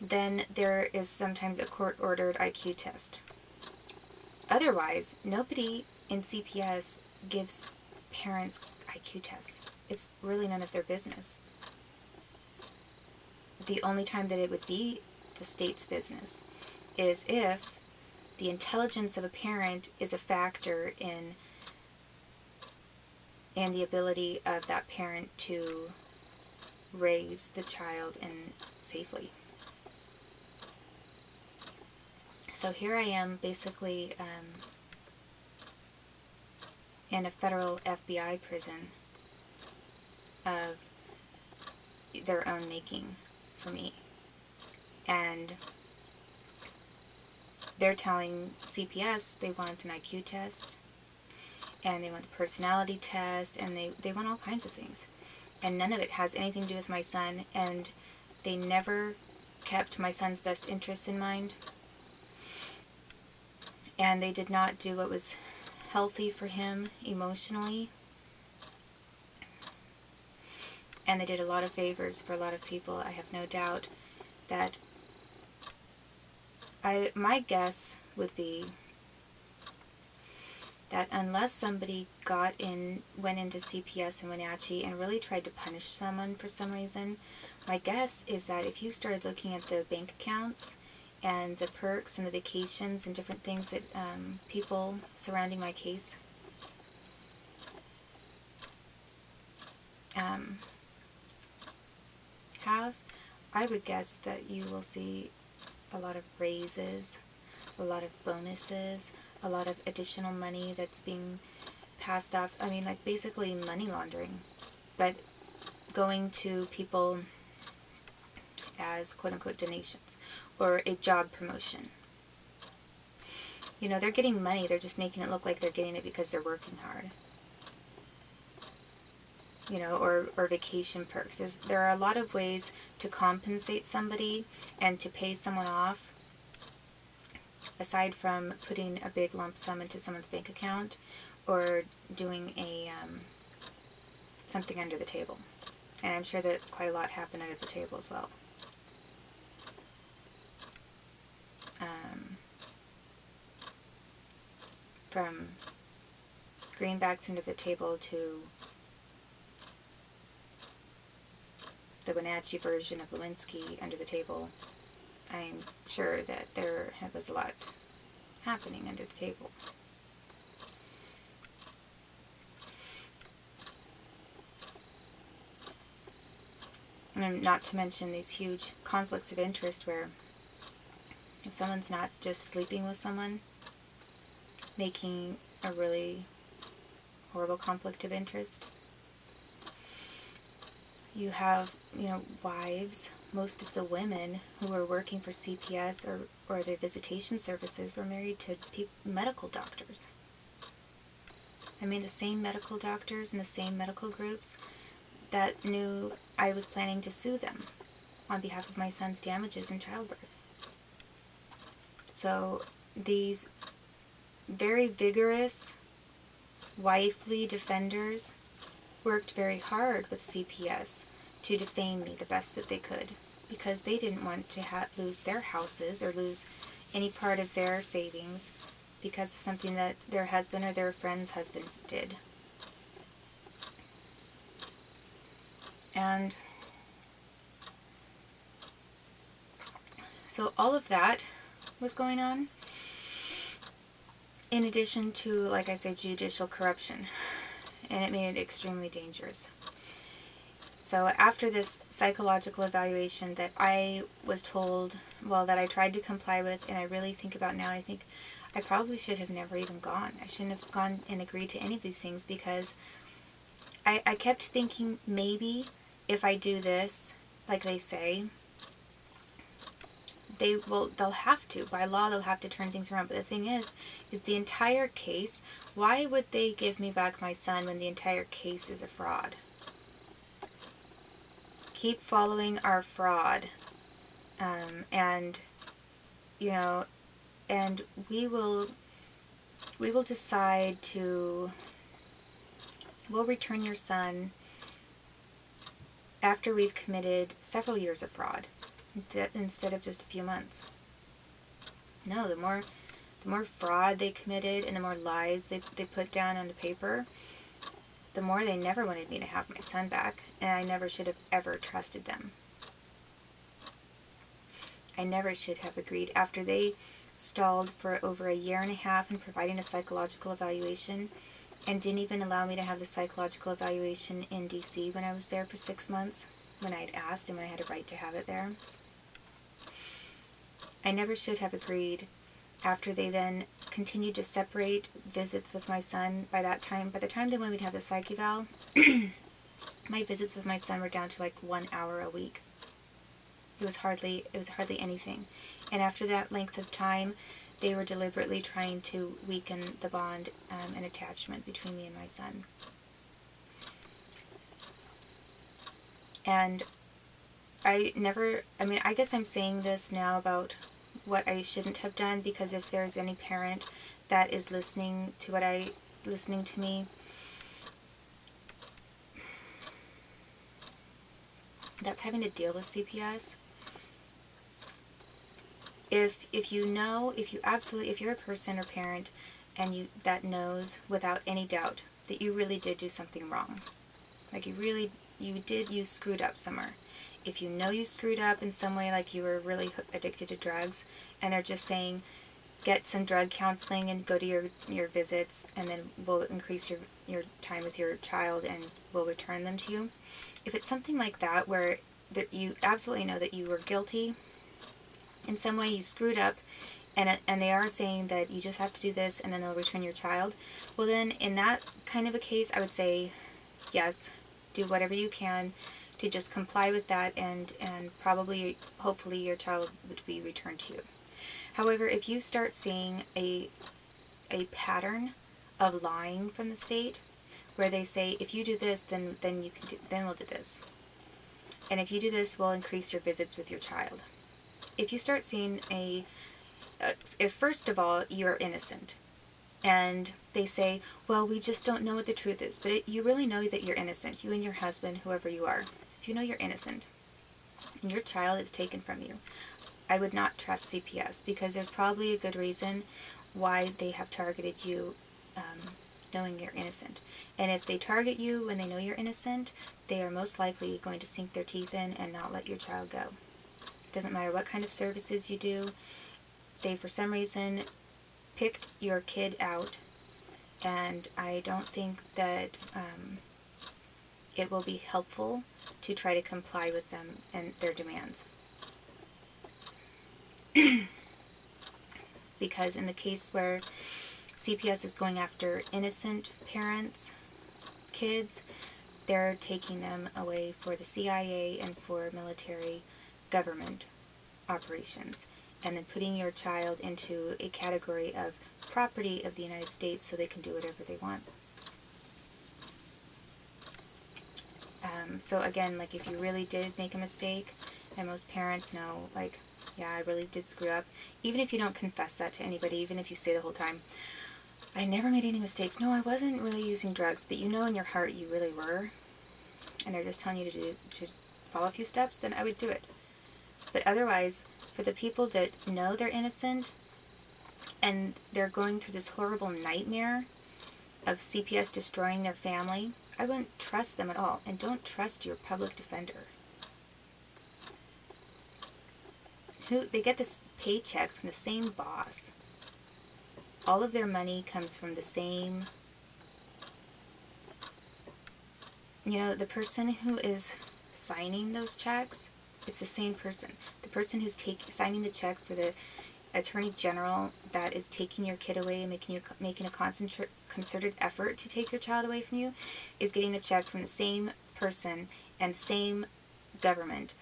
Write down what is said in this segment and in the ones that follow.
then there is sometimes a court-ordered IQ test. Otherwise, nobody in CPS gives parents IQ tests. It's really none of their business. The only time that it would be the state's business is if the intelligence of a parent is a factor in the ability of that parent to raise the child safely. So here I am, basically in a federal FBI prison of their own making for me. And they're telling CPS they want an IQ test, and they want the personality test, and they want all kinds of things. And none of it has anything to do with my son, and they never kept my son's best interests in mind. And they did not do what was healthy for him emotionally. And they did a lot of favors for a lot of people. I have no doubt that my guess would be that unless somebody went into CPS and Wenatchee and really tried to punish someone for some reason, my guess is that if you started looking at the bank accounts and the perks and the vacations and different things that people surrounding my case have, I would guess that you will see a lot of raises, a lot of bonuses, a lot of additional money that's being passed off. I mean, like, basically money laundering, but going to people as quote-unquote donations or a job promotion. You know, they're getting money, they're just making it look like they're getting it because they're working hard. You know, or vacation perks. There are a lot of ways to compensate somebody and to pay someone off, aside from putting a big lump sum into someone's bank account or doing something under the table. And I'm sure that quite a lot happened under the table as well. From greenbacks under the table to the Wenatchee version of Lewinsky under the table, I'm sure that there was a lot happening under the table. And not to mention these huge conflicts of interest where if someone's not just sleeping with someone, making a really horrible conflict of interest. You have, wives. Most of the women who were working for CPS or the visitation services were married to medical doctors. I mean, the same medical doctors and the same medical groups that knew I was planning to sue them on behalf of my son's damages in childbirth. So these very vigorous, wifely defenders worked very hard with CPS to defame me the best that they could, because they didn't want to lose their houses or lose any part of their savings because of something that their husband or their friend's husband did. And so all of that was going on, in addition to, like I said, judicial corruption, and it made it extremely dangerous. So after this psychological evaluation that I was told, that I tried to comply with, and I really think about now, I think I probably should have never even gone. I shouldn't have gone and agreed to any of these things, because I kept thinking maybe if I do this, like they say, they'll have to, by law, they'll have to turn things around. But the thing is the entire case, why would they give me back my son when the entire case is a fraud? Keep following our fraud. And we will decide we'll return your son after we've committed several years of fraud. instead of just a few months. No, the more fraud they committed and the more lies they put down on the paper, the more they never wanted me to have my son back, and I never should have ever trusted them. I never should have agreed. After they stalled for over a year and a half in providing a psychological evaluation and didn't even allow me to have the psychological evaluation in DC when I was there for 6 months, when I had asked and when I had a right to have it there. I never should have agreed. After they then continued to separate visits with my son, by the time they wanted me to have the psych eval, my visits with my son were down to like 1 hour a week. It was hardly anything. And after that length of time, they were deliberately trying to weaken the bond and attachment between me and my son. And I guess I'm saying this now about what I shouldn't have done, because if there's any parent that is listening to me, that's having to deal with CPS. If you're a person or parent and that knows without any doubt that you really did do something wrong, like you screwed up somewhere. If you know you screwed up in some way, like you were really addicted to drugs, and they're just saying, get some drug counseling and go to your visits, and then we'll increase your time with your child and we'll return them to you. If it's something like that, where you absolutely know that you were guilty, in some way you screwed up, and they are saying that you just have to do this and then they'll return your child, well then, in that kind of a case, I would say, yes, do whatever you can to just comply with that, and probably, hopefully, your child would be returned to you. However, if you start seeing a pattern of lying from the state, where they say, if you do this, then we'll do this, and if you do this, we'll increase your visits with your child. If you start seeing if first of all you're innocent, and they say, well, we just don't know what the truth is, but you really know that you're innocent, you and your husband, whoever you are. If you know you're innocent and your child is taken from you, I would not trust CPS, because there's probably a good reason why they have targeted you, knowing you're innocent. And if they target you when they know you're innocent, they are most likely going to sink their teeth in and not let your child go. It doesn't matter what kind of services you do. They, for some reason, picked your kid out, and I don't think that it will be helpful to try to comply with them and their demands. Because in the case where CPS is going after innocent parents, kids, they're taking them away for the CIA and for military government operations, and then putting your child into a category of property of the United States so they can do whatever they want. So again, like, if you really did make a mistake, and most parents know, like, yeah, I really did screw up, even if you don't confess that to anybody, even if you say the whole time, I never made any mistakes, no, I wasn't really using drugs, but you know in your heart you really were, and they're just telling you to follow a few steps, then I would do it. But otherwise, for the people that know they're innocent and they're going through this horrible nightmare of CPS destroying their family, I wouldn't trust them at all. And don't trust your public defender. They get this paycheck from the same boss. All of their money comes from the same, the person who is signing those checks, it's the same person. The person who's signing the check for the Attorney General that is taking your kid away and making a concerted effort to take your child away from you is getting a check from the same person and the same government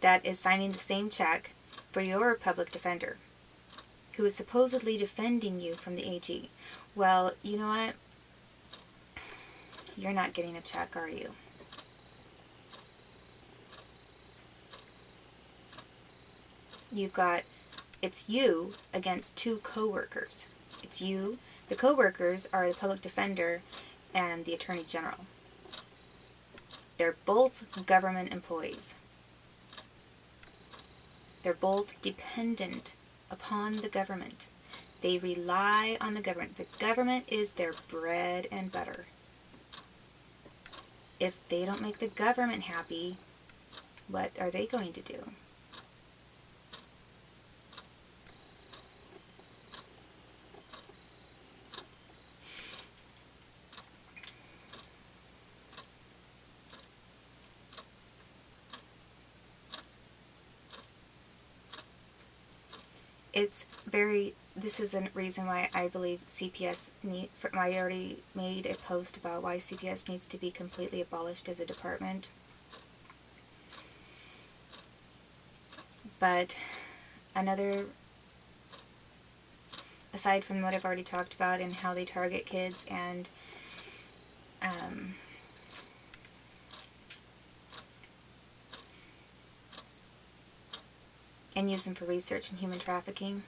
that is signing the same check for your public defender, who is supposedly defending you from the AG. Well, you know what? You're not getting a check, are you? It's you against two co-workers. It's you. The co-workers are the public defender and the Attorney General. They're both government employees. They're both dependent upon the government. They rely on the government. The government is their bread and butter. If they don't make the government happy, what are they going to do? This is a reason why I believe CPS I already made a post about why CPS needs to be completely abolished as a department. But aside from what I've already talked about and how they target kids and use them for research in human trafficking,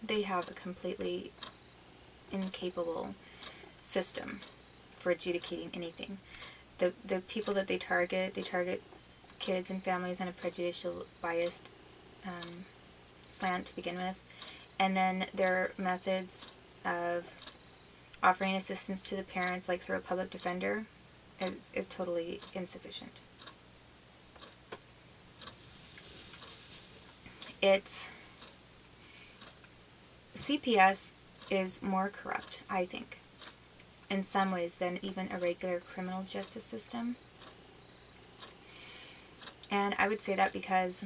they have a completely incapable system for adjudicating anything. The people that they target kids and families on a prejudicial, biased slant to begin with, and then their methods of offering assistance to the parents, like through a public defender, is totally insufficient. CPS is more corrupt, I think, in some ways than even a regular criminal justice system. And I would say that because,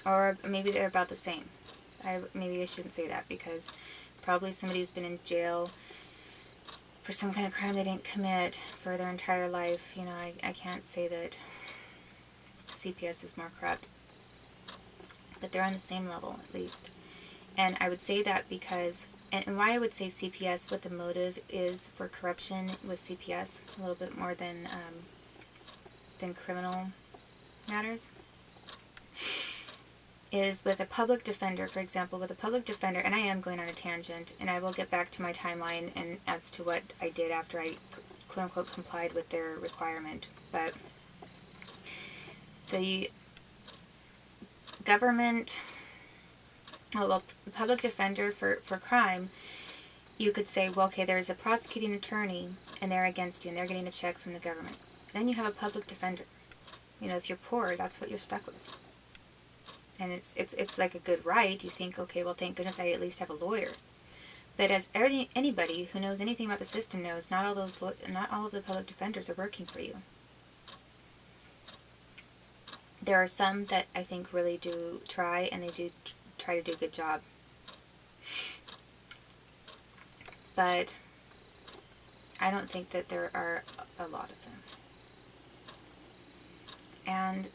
or maybe they're about the same. Maybe I shouldn't say that, because probably somebody who's been in jail for some kind of crime they didn't commit for their entire life, I can't say that CPS is more corrupt. But they're on the same level, at least. And I would say that because, and why I would say CPS, what the motive is for corruption with CPS, a little bit more than criminal matters, is with a public defender, for example, with a public defender, and I am going on a tangent, and I will get back to my timeline and as to what I did after I quote-unquote complied with their requirement, but the government, well, public defender for crime, you could say, well, okay, there's a prosecuting attorney, and they're against you, and they're getting a check from the government. Then you have a public defender. If you're poor, that's what you're stuck with. And it's like a good right. You think, okay, well, thank goodness I at least have a lawyer. But as anybody who knows anything about the system knows, not all of the public defenders are working for you. There are some that I think really do try, and they do try to do a good job. But I don't think that there are a lot of them. And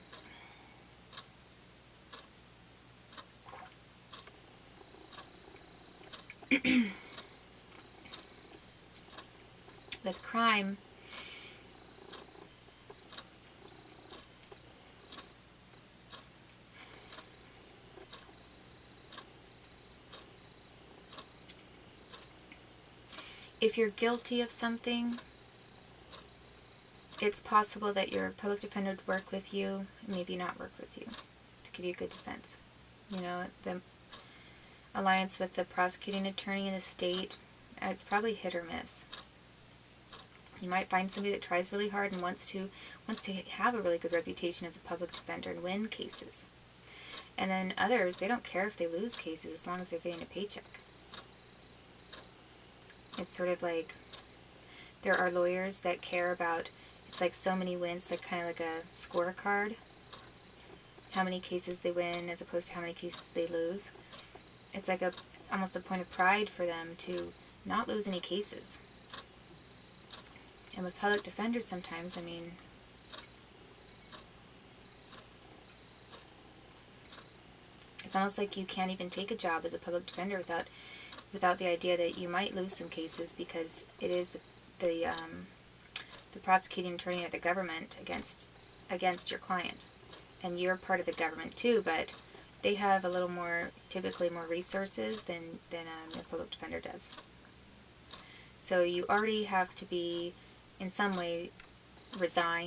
with crime, if you're guilty of something, it's possible that your public defender would work with you, maybe not work with you, to give you a good defense. The alliance with the prosecuting attorney in the state, it's probably hit or miss. You might find somebody that tries really hard and wants to have a really good reputation as a public defender and win cases. And then others, they don't care if they lose cases as long as they're getting a paycheck. It's sort of like, there are lawyers that care about, it's like so many wins, like kind of like a scorecard, how many cases they win as opposed to how many cases they lose. It's like almost a point of pride for them to not lose any cases. And with public defenders sometimes, it's almost like you can't even take a job as a public defender without the idea that you might lose some cases, because it is the prosecuting attorney or the government against your client. And you're part of the government too, but they have a little more, typically more resources than a public defender does. So you already have to be, in some way, resign